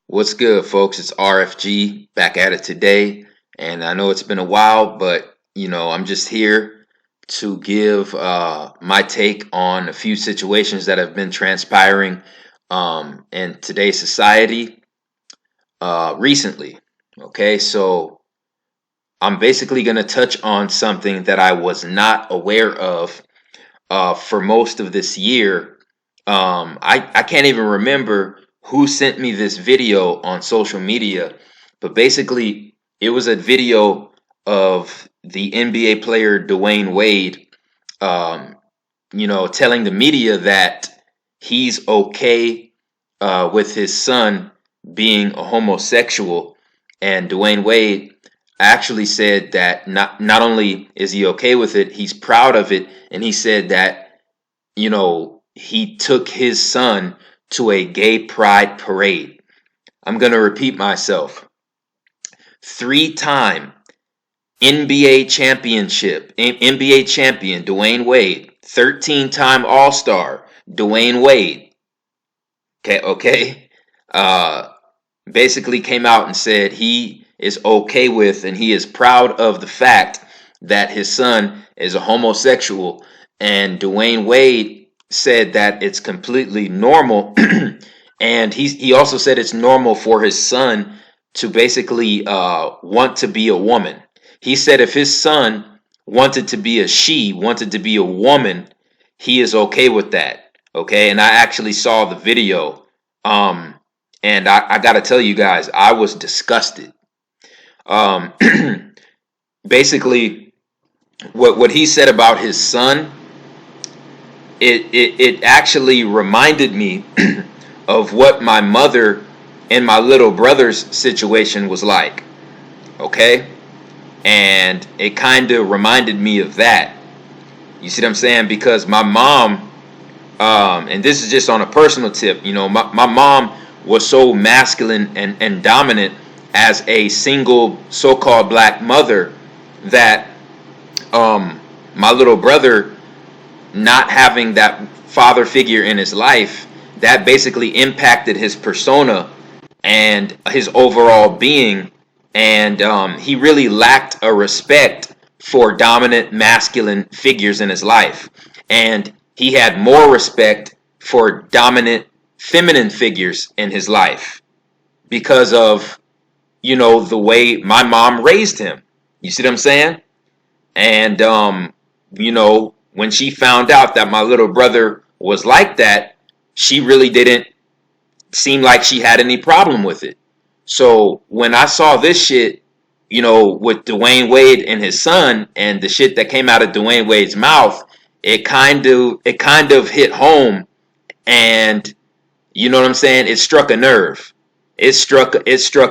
What's good, folks? It's RFG back at it today. And I know it's been a while, but I'm just here to give my take on a few situations that have been transpiring in today's society recently. Okay, so I'm basically going to touch on something that I was not aware of for most of this year. I can't even remember who sent me this video on social media, but basically it was a video of the NBA player Dwayne Wade, telling the media that he's okay with his son being a homosexual. And Dwayne Wade actually said that not only is he okay with it, he's proud of it. And he said that, he took his son to a gay pride parade. I'm going to repeat myself. 3-time NBA champion Dwayne Wade, 13-time All-Star Dwayne Wade. Okay. Basically came out and said he is okay with and he is proud of the fact that his son is a homosexual. And Dwayne Wade said that it's completely normal. And he also said it's normal for his son to basically want to be a woman. He said if his son wanted to be a woman, he is okay with that. Okay. And I actually saw the video. And I got to tell you guys, I was disgusted. Basically, what he said about his son, it actually reminded me of what my mother and my little brother's situation was like. Okay? And it kind of reminded me of that. You see what I'm saying? Because my mom, and this is just on a personal tip, my mom was so masculine and dominant as a single so-called black mother that my little brother not having that father figure in his life, that basically impacted his persona and his overall being. And he really lacked a respect for dominant masculine figures in his life. And he had more respect for dominant feminine figures in his life because of, the way my mom raised him. You see what I'm saying? And, when she found out that my little brother was like that, she really didn't seem like she had any problem with it. So when I saw this shit, with Dwayne Wade and his son and the shit that came out of Dwayne Wade's mouth, it kind of hit home. And you know what I'm saying? It struck a nerve. It struck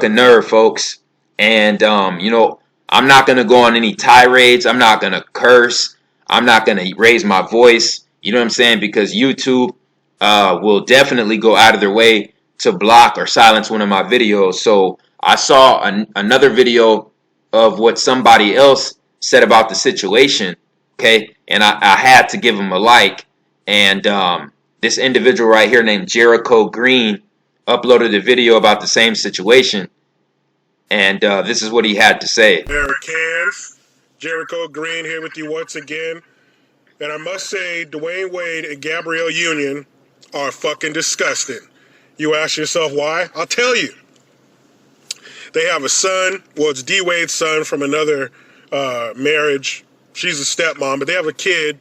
a nerve, folks. And I'm not gonna go on any tirades. I'm not gonna curse. I'm not gonna raise my voice. You know what I'm saying? Because YouTube will definitely go out of their way to block or silence one of my videos. So I saw another video of what somebody else said about the situation. Okay, and I had to give him a like. And this individual right here named Jericho Green uploaded a video about the same situation. And this is what he had to say. Eric Hands, Jericho Green here with you once again. And I must say, Dwayne Wade and Gabrielle Union are fucking disgusting. You ask yourself why? I'll tell you. They have a son. Well, it's D. Wade's son from another marriage. She's a stepmom, but they have a kid.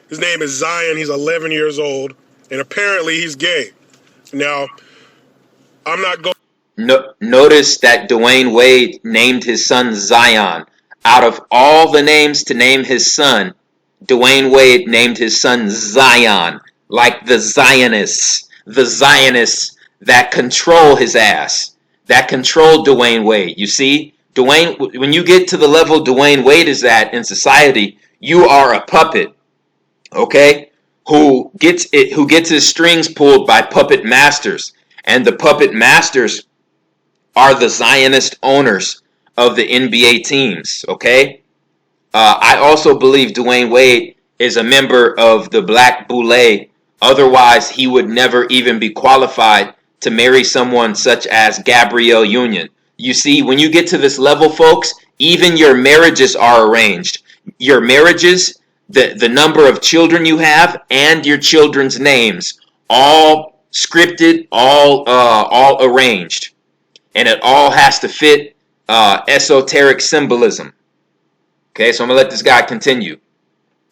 His name is Zion. He's 11 years old. And apparently he's gay. Now, I'm not going... Notice that Dwayne Wade named his son Zion. Out of all the names to name his son, Dwayne Wade named his son Zion, like the Zionists that control his ass, that control Dwayne Wade. You see, Dwayne, when you get to the level Dwayne Wade is at in society, you are a puppet, okay? Who gets his strings pulled by puppet masters, and the puppet masters are the Zionist owners of the NBA teams, okay? I also believe Dwayne Wade is a member of the Black Boule. Otherwise, he would never even be qualified to marry someone such as Gabrielle Union. You see, when you get to this level, folks, even your marriages are arranged. Your marriages, the number of children you have, and your children's names, all scripted, all arranged, and it all has to fit esoteric symbolism. Okay, so I'm gonna let this guy continue.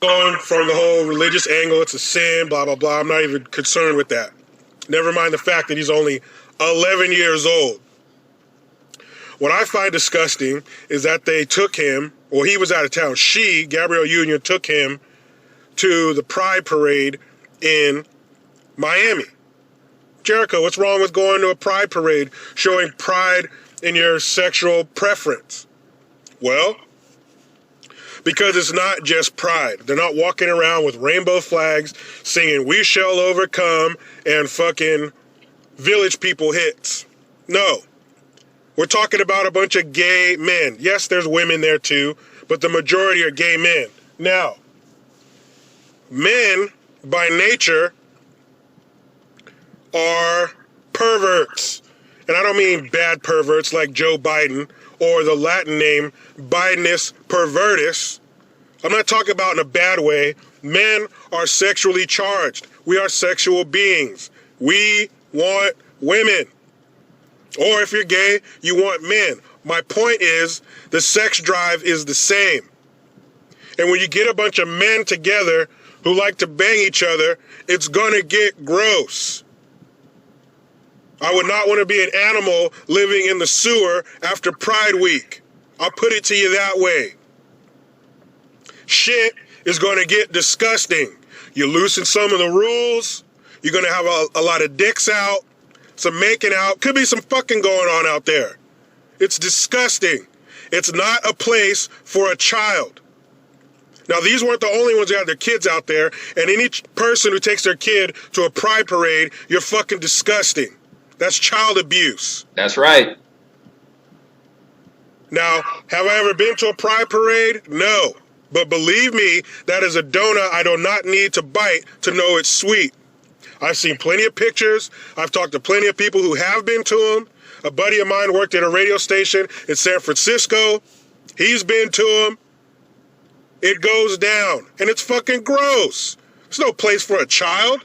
Going from the whole religious angle, it's a sin, blah, blah, blah. I'm not even concerned with that. Never mind the fact that he's only 11 years old. What I find disgusting is that they took him, well, he was out of town. She, Gabrielle Union, took him to the Pride Parade in Miami. Jericho, what's wrong with going to a Pride Parade showing pride in your sexual preference? Well, because it's not just pride. They're not walking around with rainbow flags singing "We Shall Overcome" and fucking Village People hits. No. We're talking about a bunch of gay men. Yes, there's women there too, but the majority are gay men. Now, men, by nature, are perverts. And I don't mean bad perverts like Joe Biden or the Latin name Bidenus pervertus. I'm not talking about in a bad way. Men are sexually charged. We are sexual beings. We want women. Or if you're gay, you want men. My point is, the sex drive is the same. And when you get a bunch of men together who like to bang each other, it's gonna get gross. I would not want to be an animal living in the sewer after Pride Week. I'll put it to you that way. Shit is going to get disgusting. You loosen some of the rules. You're going to have a lot of dicks out, some making out. Could be some fucking going on out there. It's disgusting. It's not a place for a child. Now, these weren't the only ones who had their kids out there, and any person who takes their kid to a pride parade, you're fucking disgusting. That's child abuse. That's right. Now, have I ever been to a pride parade? No. But believe me, that is a donut I do not need to bite to know it's sweet. I've seen plenty of pictures. I've talked to plenty of people who have been to them. A buddy of mine worked at a radio station in San Francisco. He's been to them. It goes down, and it's fucking gross. There's no place for a child.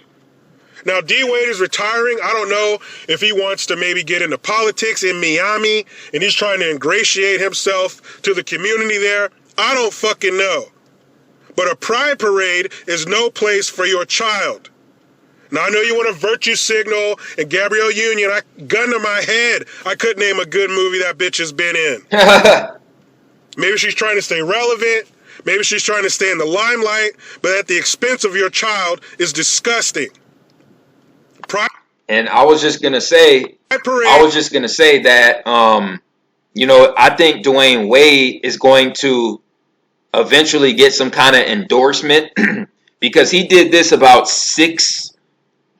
Now, D. Wade is retiring. I don't know if he wants to maybe get into politics in Miami, and he's trying to ingratiate himself to the community there. I don't fucking know. But a pride parade is no place for your child. Now, I know you want a virtue signal, and Gabrielle Union, gun to my head, I couldn't name a good movie that bitch has been in. Maybe she's trying to stay relevant. Maybe she's trying to stay in the limelight, but at the expense of your child is disgusting. And I was just gonna say that, I think Dwayne Wade is going to eventually get some kind of endorsement because he did this about 6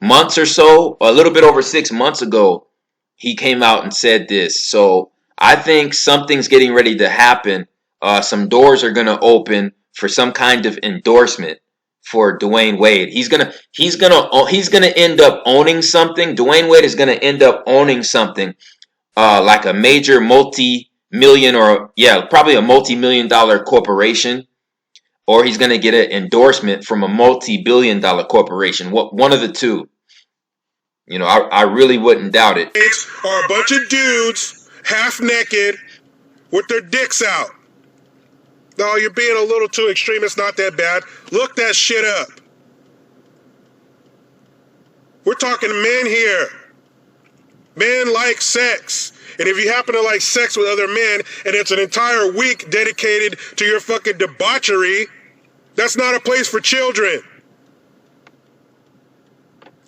months or so, a little bit over 6 months ago. He came out and said this. So I think something's getting ready to happen. Some doors are gonna open for some kind of endorsement for Dwayne Wade. He's gonna end up owning something. Dwayne Wade is gonna end up owning something like a major multi-million probably a multi-million-dollar corporation, or he's gonna get an endorsement from a multi-billion-dollar corporation. One of the two. I really wouldn't doubt it. Are a bunch of dudes half naked with their dicks out. No, you're being a little too extreme. It's not that bad. Look that shit up. We're talking men here. Men like sex. And if you happen to like sex with other men and it's an entire week dedicated to your fucking debauchery, that's not a place for children.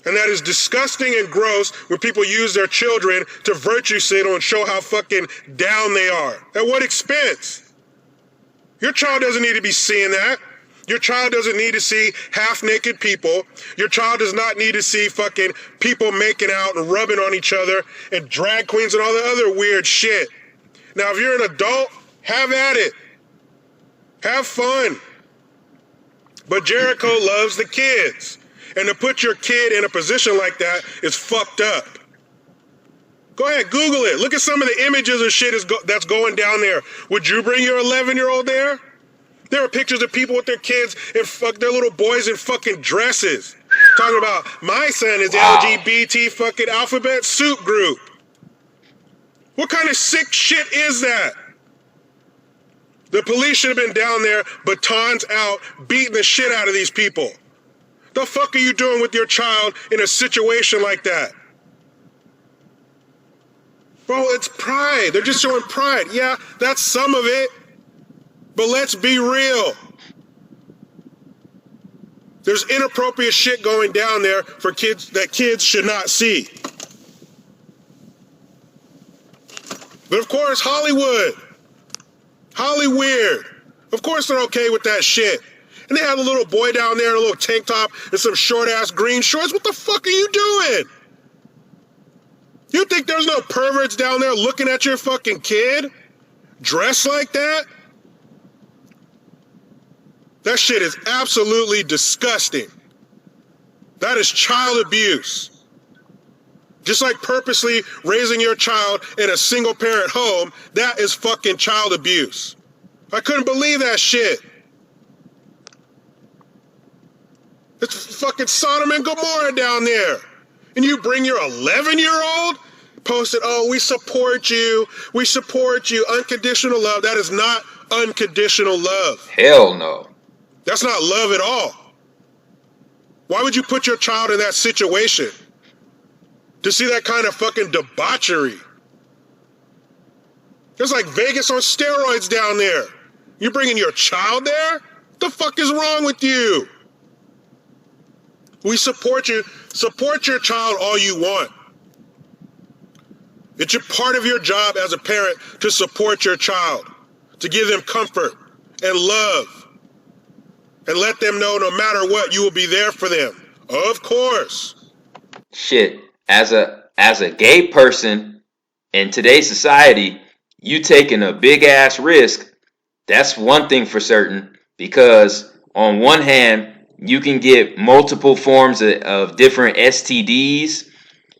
And that is disgusting and gross when people use their children to virtue signal and show how fucking down they are. At what expense? Your child doesn't need to be seeing that. Your child doesn't need to see half-naked people. Your child does not need to see fucking people making out and rubbing on each other and drag queens and all the other weird shit. Now, if you're an adult, have at it. Have fun. But Jericho loves the kids. And to put your kid in a position like that is fucked up. Go ahead, Google it. Look at some of the images of shit that's going down there. Would you bring your 11-year-old there? There are pictures of people with their kids and their little boys in fucking dresses. Talking about my son is LGBT fucking alphabet soup group. What kind of sick shit is that? The police should have been down there, batons out, beating the shit out of these people. The fuck are you doing with your child in a situation like that? Bro, it's pride. They're just showing pride. Yeah, that's some of it. But let's be real. There's inappropriate shit going down there for kids that kids should not see. But of course, Hollywood. Hollyweird. Of course they're okay with that shit. And they have a little boy down there in a little tank top and some short-ass green shorts. What the fuck are you doing? You think there's no perverts down there looking at your fucking kid? Dressed like that? That shit is absolutely disgusting. That is child abuse. Just like purposely raising your child in a single-parent home, that is fucking child abuse. I couldn't believe that shit. It's fucking Sodom and Gomorrah down there. And you bring your 11-year-old, post it, oh, we support you, unconditional love. That is not unconditional love. Hell no. That's not love at all. Why would you put your child in that situation? To see that kind of fucking debauchery. It's like Vegas on steroids down there. You bringing your child there? What the fuck is wrong with you? We support you. Support your child all you want. It's a part of your job as a parent to support your child, to give them comfort and love, and let them know no matter what, you will be there for them. Of course. Shit, as a gay person in today's society, you taking a big ass risk. That's one thing for certain, because on one hand, you can get multiple forms of different STDs.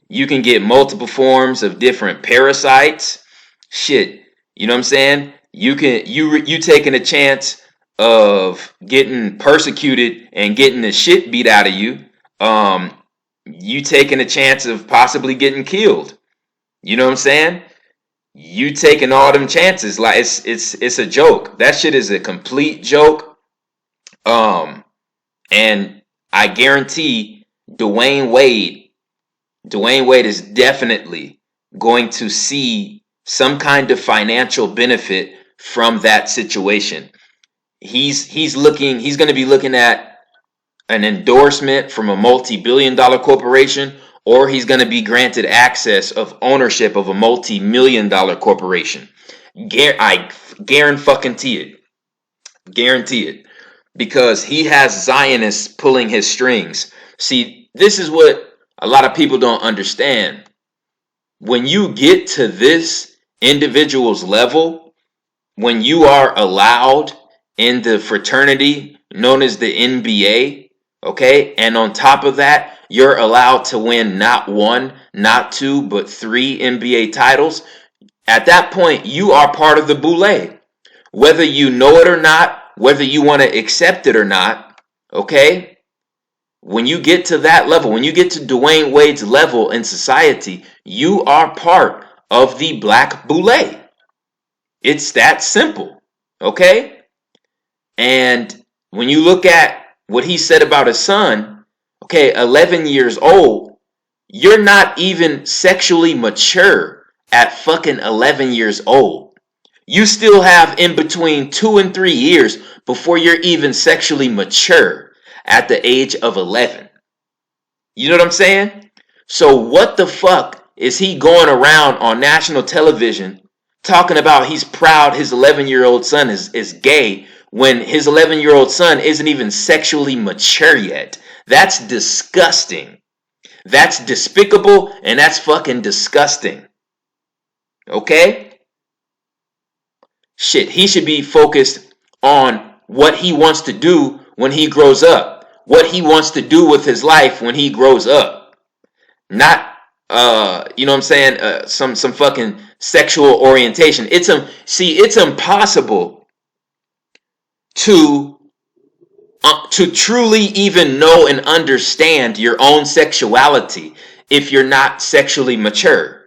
You can get multiple forms of different parasites. Shit, you know what I'm saying? You taking a chance of getting persecuted and getting the shit beat out of you. You taking a chance of possibly getting killed. You know what I'm saying? You taking all them chances. Like it's a joke. That shit is a complete joke. And I guarantee Dwayne Wade is definitely going to see some kind of financial benefit from that situation. He's going to be looking at an endorsement from a multi-billion-dollar corporation, or he's going to be granted access of ownership of a multi-million-dollar corporation. I guarantee it. Guarantee it. Because he has Zionists pulling his strings. See, this is what a lot of people don't understand. When you get to this individual's level, when you are allowed in the fraternity known as the NBA, okay, and on top of that, you're allowed to win not one, not two, but 3 NBA titles. At that point, you are part of the boule. Whether you know it or not, whether you want to accept it or not, okay? When you get to that level, when you get to Dwayne Wade's level in society, you are part of the black boule. It's that simple, okay? And when you look at what he said about his son, okay, 11 years old, you're not even sexually mature at fucking 11 years old. You still have in between 2 and 3 years before you're even sexually mature at the age of 11. You know what I'm saying? So what the fuck is he going around on national television talking about he's proud his 11-year-old son is gay when his 11-year-old son isn't even sexually mature yet? That's disgusting. That's despicable, and that's fucking disgusting. Okay? Shit, he should be focused on what he wants to do when he grows up. What he wants to do with his life when he grows up. Not you know what I'm saying, some fucking sexual orientation. It's impossible to truly even know and understand your own sexuality if you're not sexually mature.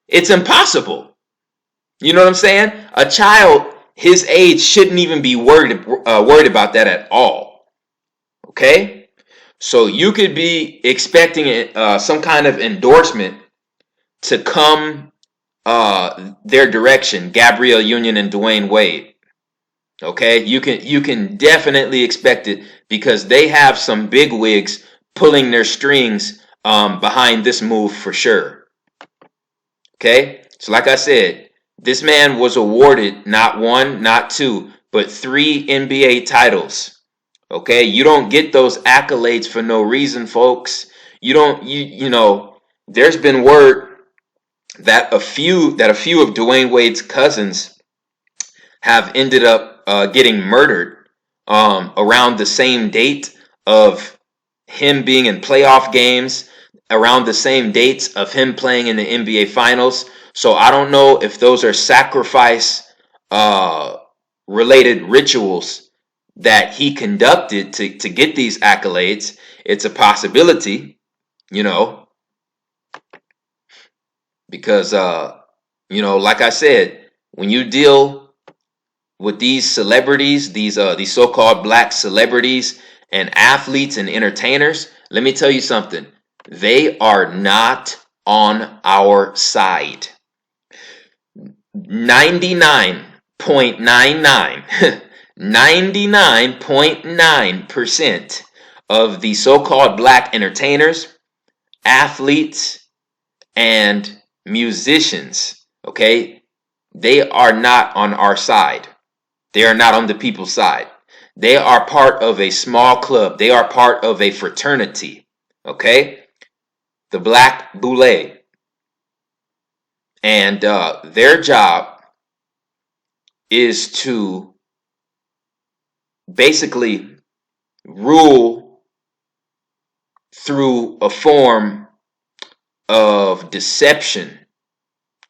It's impossible. You know what I'm saying? A child his age shouldn't even be worried about that at all. Okay? So you could be expecting some kind of endorsement to come their direction, Gabrielle Union and Dwayne Wade. Okay, you can definitely expect it because they have some big wigs pulling their strings behind this move for sure. Okay, so like I said, this man was awarded not one, not two, but 3 NBA titles. Okay, you don't get those accolades for no reason, folks. You know, there's been word that a few of Dwayne Wade's cousins have ended up getting murdered around the same date of him being in playoff games, around the same dates of him playing in the NBA Finals. So I don't know if those are sacrifice related rituals that he conducted to get these accolades. It's a possibility, you know, because you know, like I said, when you deal with these celebrities, these so-called black celebrities and athletes and entertainers, let me tell you something. They are not on our side. 99.99% of the so-called black entertainers, athletes, and musicians, okay, they are not on our side. They are not on the people's side. They are part of a small club. They are part of a fraternity, okay? The Black Boule. And their job is to basically rule through a form of deception,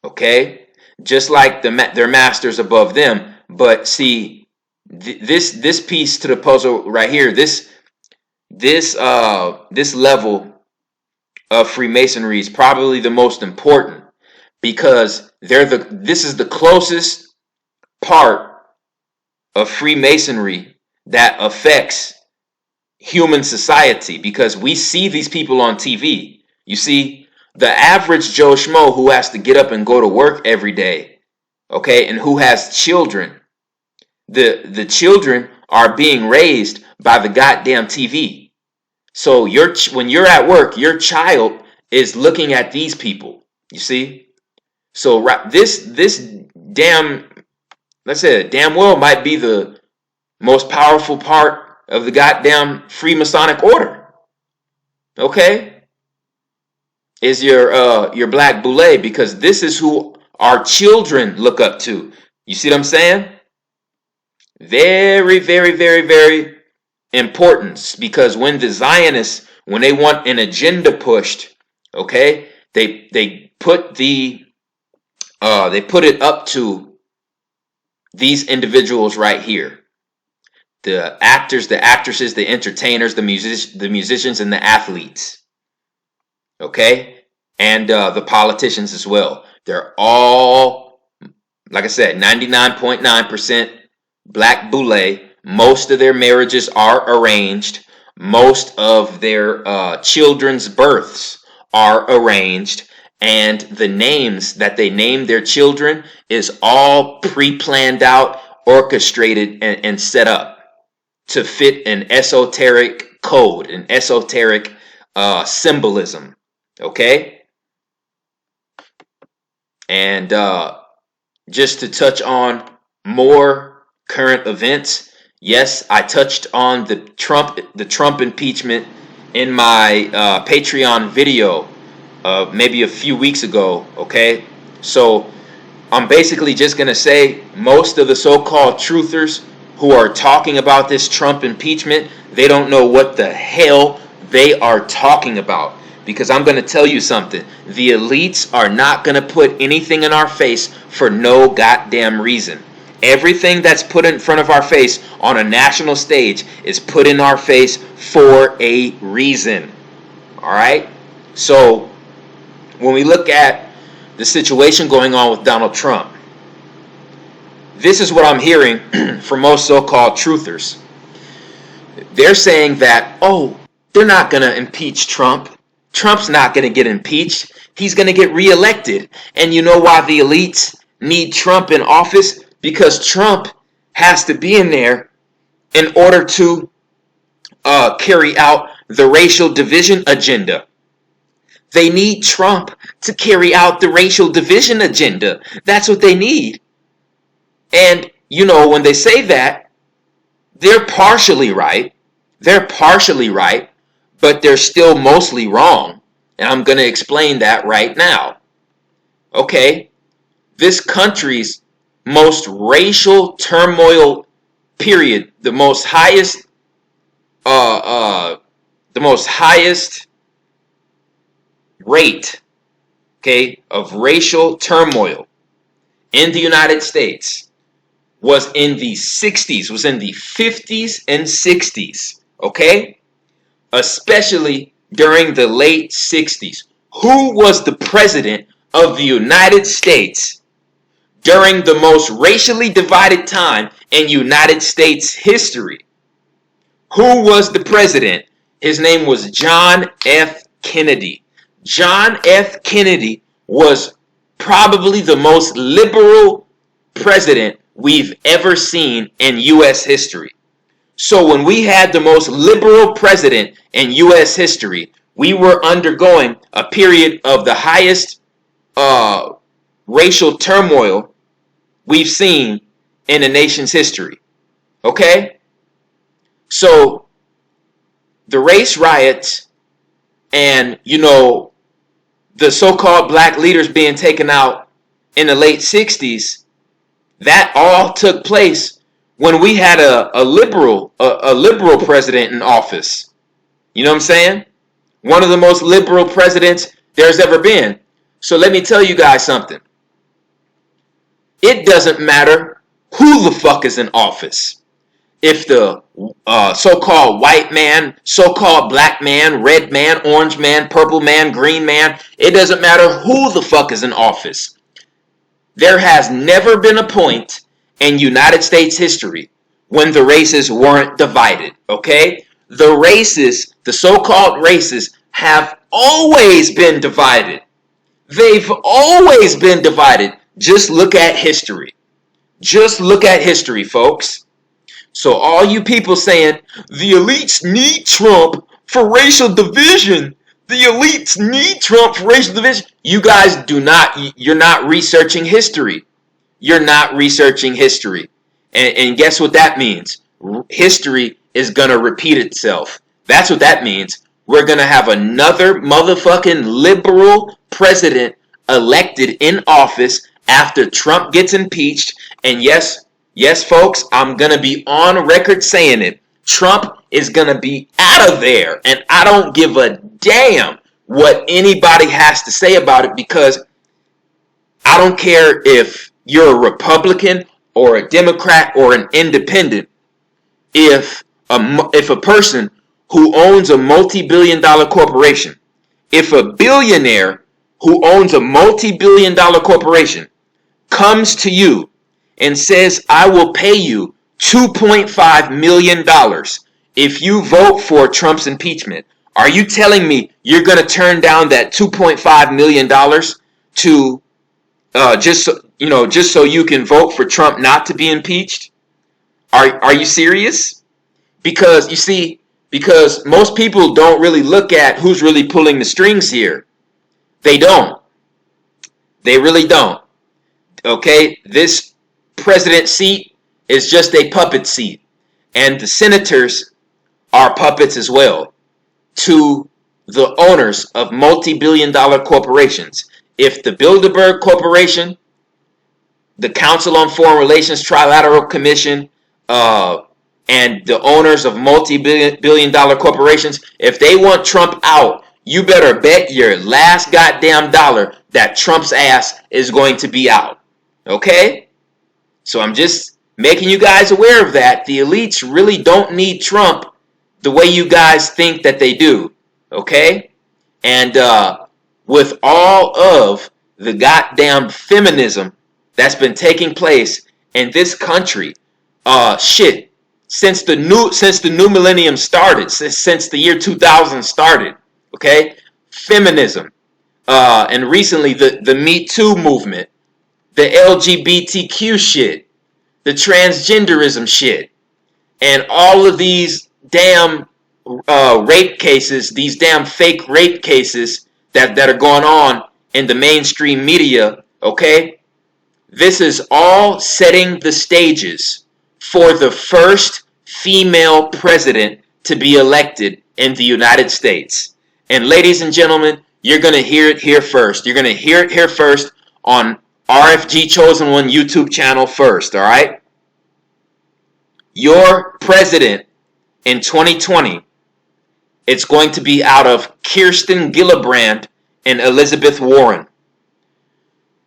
okay? Just like their masters above them. But see, this piece to the puzzle right here, this level of Freemasonry is probably the most important because this is the closest part of Freemasonry that affects human society, because we see these people on TV. You see, the average Joe Schmo who has to get up and go to work every day, okay, and who has children, the children are being raised by the goddamn TV. So when you're at work, your child is looking at these people. You see, so this damn, let's say, damn well might be the most powerful part of the goddamn Freemasonic order. Okay, is your Black Boule, because this is who our children look up to. You see what I'm saying? Very, very, very, very important, because when the Zionists, when they want an agenda pushed, okay, they put it up to these individuals right here. The actors, the actresses, the entertainers, the musicians, and the athletes. Okay? And the politicians as well. They're all, like I said, 99.9% Black Boule. Most of their marriages are arranged. Most of their children's births are arranged. And the names that they name their children is all pre-planned out, orchestrated, and set up to fit an esoteric code, an esoteric symbolism. Okay? And just to touch on more current events, yes, I touched on the Trump impeachment in my Patreon video maybe a few weeks ago, okay? So I'm basically just going to say most of the so-called truthers who are talking about this Trump impeachment, they don't know what the hell they are talking about. Because I'm going to tell you something. The elites are not going to put anything in our face for no goddamn reason. Everything that's put in front of our face on a national stage is put in our face for a reason. All right? So when we look at the situation going on with Donald Trump, this is what I'm hearing from most so-called truthers. They're saying that, oh, they're not going to impeach Trump. Trump's not going to get impeached. He's going to get reelected. And you know why the elites need Trump in office? Because Trump has to be in there in order to carry out the racial division agenda. They need Trump to carry out the racial division agenda. That's what they need. And, you know, when they say that, they're partially right. They're partially right, but they're still mostly wrong. And I'm going to explain that right now. Okay, this country's most racial turmoil period, the most highest rate, okay, of racial turmoil in the United States was in the 60s, was in the 50s and 60s, okay? Especially during the late 60s. Who was the president of the United States during the most racially divided time in United States history? Who was the president? His name was John F. Kennedy. John F. Kennedy was probably the most liberal president we've ever seen in U.S. history. So when we had the most liberal president in U.S. history, we were undergoing a period of the highest racial turmoil we've seen in the nation's history. Okay? So the race riots and, you know, the so-called black leaders being taken out in the late 60s, that all took place when we had a liberal president in office. You know what I'm saying? One of the most liberal presidents there's ever been. So let me tell you guys something. It doesn't matter who the fuck is in office. If the so-called white man, so-called black man, red man, orange man, purple man, green man, it doesn't matter who the fuck is in office. There has never been a point in United States history when the races weren't divided, okay? The races, the so-called races, have always been divided. They've always been divided. Just look at history. Just look at history, folks. So all you people saying, the elites need Trump for racial division. The elites need Trump for racial division. You guys you're not researching history. You're not researching history. And guess what that means? History is going to repeat itself. That's what that means. We're going to have another motherfucking liberal president elected in office after Trump gets impeached. And yes, folks, I'm going to be on record saying it. Trump is going to be out of there. And I don't give a damn what anybody has to say about it, because I don't care if you're a Republican or a Democrat or an independent. If a person who owns a multi-billion-dollar corporation, if a billionaire who owns a multi-billion-dollar corporation comes to you and says, I will pay you $2.5 million if you vote for Trump's impeachment, are you telling me you're going to turn down that $2.5 million to just so you can vote for Trump not to be impeached? Are you serious? Because you see, because most people don't really look at who's really pulling the strings here. They don't. They really don't. Okay, this president seat is just a puppet seat, and the senators are puppets as well to the owners of multi-billion-dollar corporations. If the Bilderberg Corporation, the Council on Foreign Relations Trilateral Commission, and the owners of multi-billion-dollar corporations, if they want Trump out, you better bet your last goddamn dollar that Trump's ass is going to be out. Okay? So I'm just making you guys aware of that. The elites really don't need Trump the way you guys think that they do. Okay? And with all of the goddamn feminism that's been taking place in this country, since the new millennium started, since the year 2000 started, okay, feminism, and recently the Me Too movement, the LGBTQ shit, the transgenderism shit, and all of these damn rape cases, these damn fake rape cases that are going on in the mainstream media, okay? This is all setting the stages for the first female president to be elected in the United States. And ladies and gentlemen, you're going to hear it here first. You're going to hear it here first on RFG Chosen One YouTube channel first, all right? Your president in 2020, it's going to be out of Kirsten Gillibrand and Elizabeth Warren.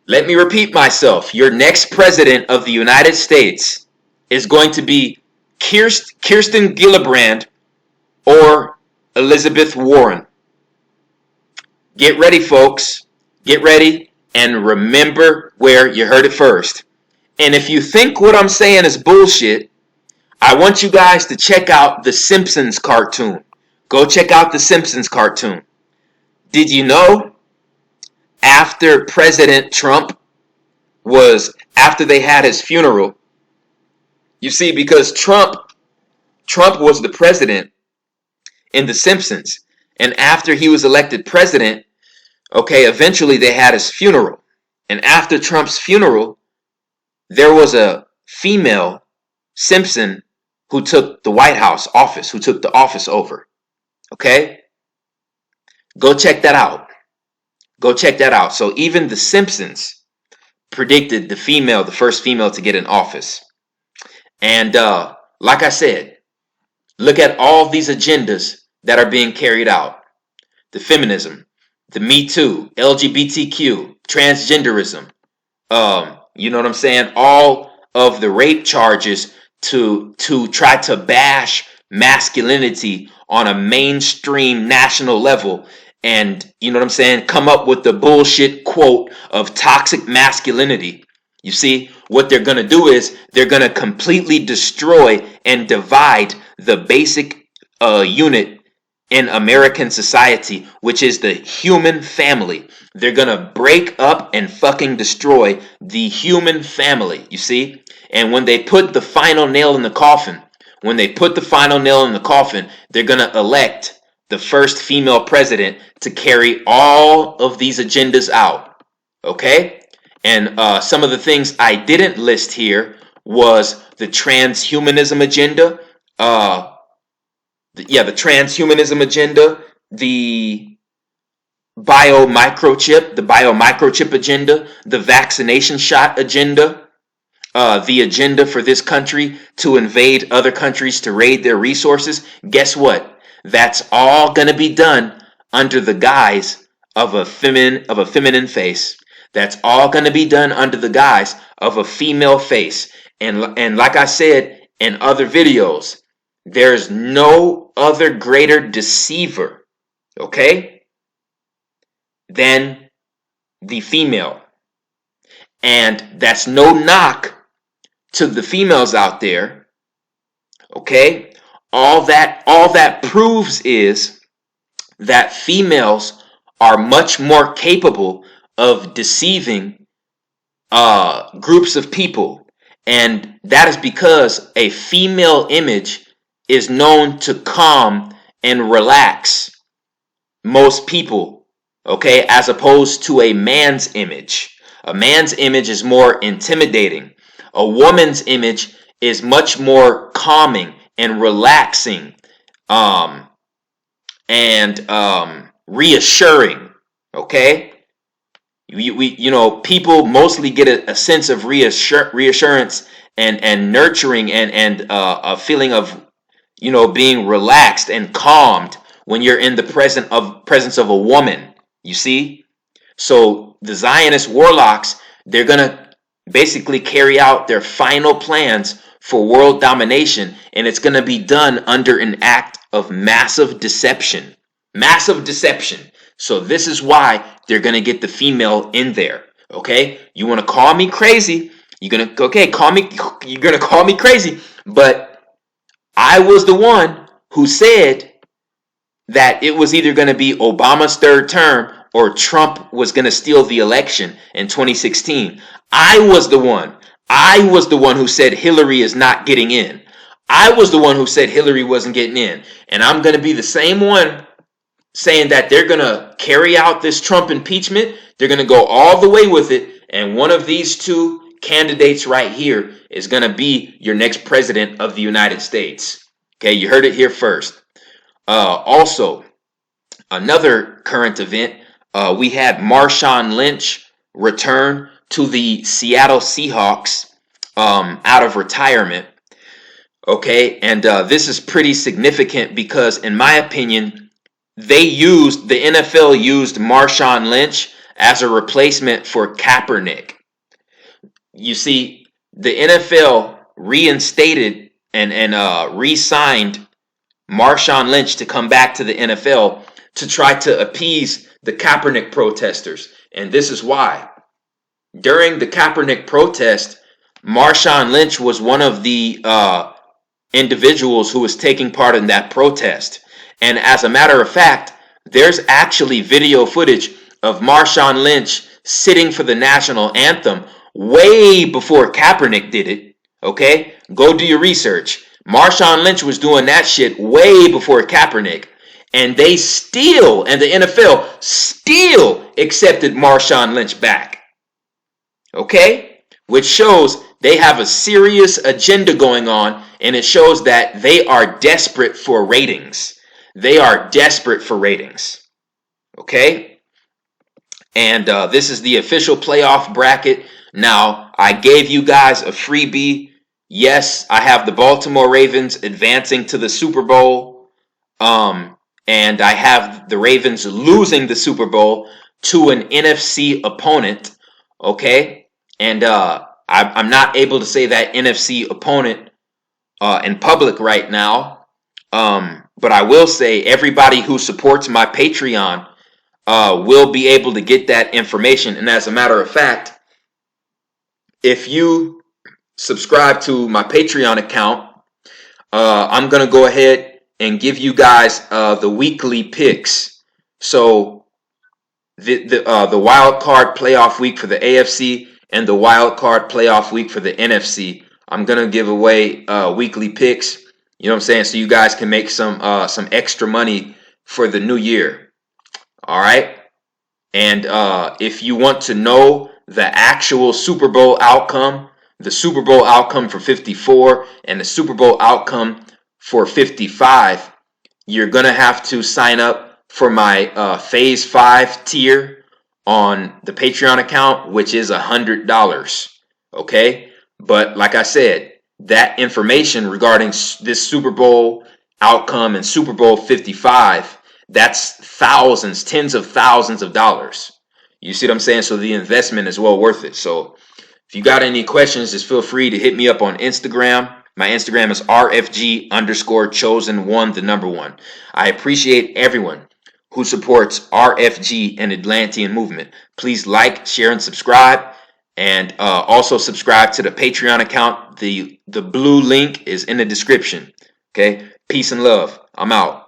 Let me repeat myself. Your next president of the United States is going to be Kirsten Gillibrand or Elizabeth Warren. Get ready, folks. Get ready and remember where you heard it first. And if you think what I'm saying is bullshit, I want you guys to check out the Simpsons cartoon. Go check out the Simpsons cartoon. Did you know after President Trump after they had his funeral, you see, because Trump was the president in the Simpsons, and after he was elected president, okay, eventually they had his funeral. And after Trump's funeral, there was a female Simpson who took the White House office, who took the office over. Okay? Go check that out. Go check that out. So even the Simpsons predicted the first female to get in office. And like I said, look at all these agendas that are being carried out. The feminism, the Me Too, LGBTQ, transgenderism, you know what I'm saying? All of the rape charges to try to bash masculinity on a mainstream national level, and you know what I'm saying, come up with the bullshit quote of toxic masculinity. You see, what they're going to do is they're going to completely destroy and divide the basic unit in American society, which is the human family. They're going to break up and fucking destroy the human family, you see? And when they put the final nail in the coffin, they're going to elect the first female president to carry all of these agendas out. Okay? And some of the things I didn't list here was the transhumanism agenda. The transhumanism agenda, the biomicrochip agenda, the vaccination shot agenda, the agenda for this country to invade other countries to raid their resources. Guess what? That's all going to be done under the guise of a feminine face. That's all going to be done under the guise of a female face. And like I said in other videos, there's no other greater deceiver, okay, than the female. And that's no knock to the females out there, okay? All that proves is that females are much more capable of deceiving groups of people. And that is because a female image is known to calm and relax most people, okay, as opposed to a man's image. A man's image is more intimidating. A woman's image is much more calming and relaxing, and reassuring, okay? People mostly get a sense of reassurance and nurturing and a feeling of, being relaxed and calmed when you're in the presence of a woman. You see? So the Zionist warlocks, they're going to basically carry out their final plans for world domination, and it's going to be done under an act of massive deception. Massive deception. So this is why they're going to get the female in there. Okay? You want to call me crazy? You're going to call me crazy, but I was the one who said that it was either going to be Obama's third term or Trump was going to steal the election in 2016. I was the one who said Hillary is not getting in. I was the one who said Hillary wasn't getting in. And I'm going to be the same one saying that they're going to carry out this Trump impeachment. They're going to go all the way with it. And one of these two candidates right here is going to be your next president of the United States. Okay, you heard it here first. Also, another current event, we had Marshawn Lynch return to the Seattle Seahawks out of retirement. Okay, and this is pretty significant because, in my opinion, the NFL used Marshawn Lynch as a replacement for Kaepernick. You see, the NFL reinstated and re-signed Marshawn Lynch to come back to the NFL to try to appease the Kaepernick protesters. And this is why. During the Kaepernick protest, Marshawn Lynch was one of the individuals who was taking part in that protest. And as a matter of fact, there's actually video footage of Marshawn Lynch sitting for the national anthem way before Kaepernick did it. Okay? Go do your research. Marshawn Lynch was doing that shit way before Kaepernick. And the NFL still accepted Marshawn Lynch back. Okay? Which shows they have a serious agenda going on, and it shows that they are desperate for ratings. They are desperate for ratings. Okay? And this is the official playoff bracket. Now, I gave you guys a freebie. Yes, I have the Baltimore Ravens advancing to the Super Bowl. And I have the Ravens losing the Super Bowl to an NFC opponent. Okay? And I'm not able to say that NFC opponent in public right now. But I will say everybody who supports my Patreon will be able to get that information. And as a matter of fact, if you subscribe to my Patreon account, I'm going to go ahead and give you guys the weekly picks. So the wild card playoff week for the AFC and the wild card playoff week for the NFC. I'm going to give away weekly picks. You know what I'm saying? So you guys can make some extra money for the new year. All right. And if you want to know the actual Super Bowl outcome, the Super Bowl outcome for 54 and the Super Bowl outcome for 55, you're going to have to sign up for my Phase 5 tier on the Patreon account, which is $100. Okay? But like I said, that information regarding this Super Bowl outcome and Super Bowl 55, that's thousands, tens of thousands of dollars. You see what I'm saying? So the investment is well worth it. So if you got any questions, just feel free to hit me up on Instagram. My Instagram is RFG_chosen1, the number 1. I appreciate everyone who supports RFG and Atlantean movement. Please like, share, and subscribe. And also subscribe to the Patreon account. The blue link is in the description. Okay? Peace and love. I'm out.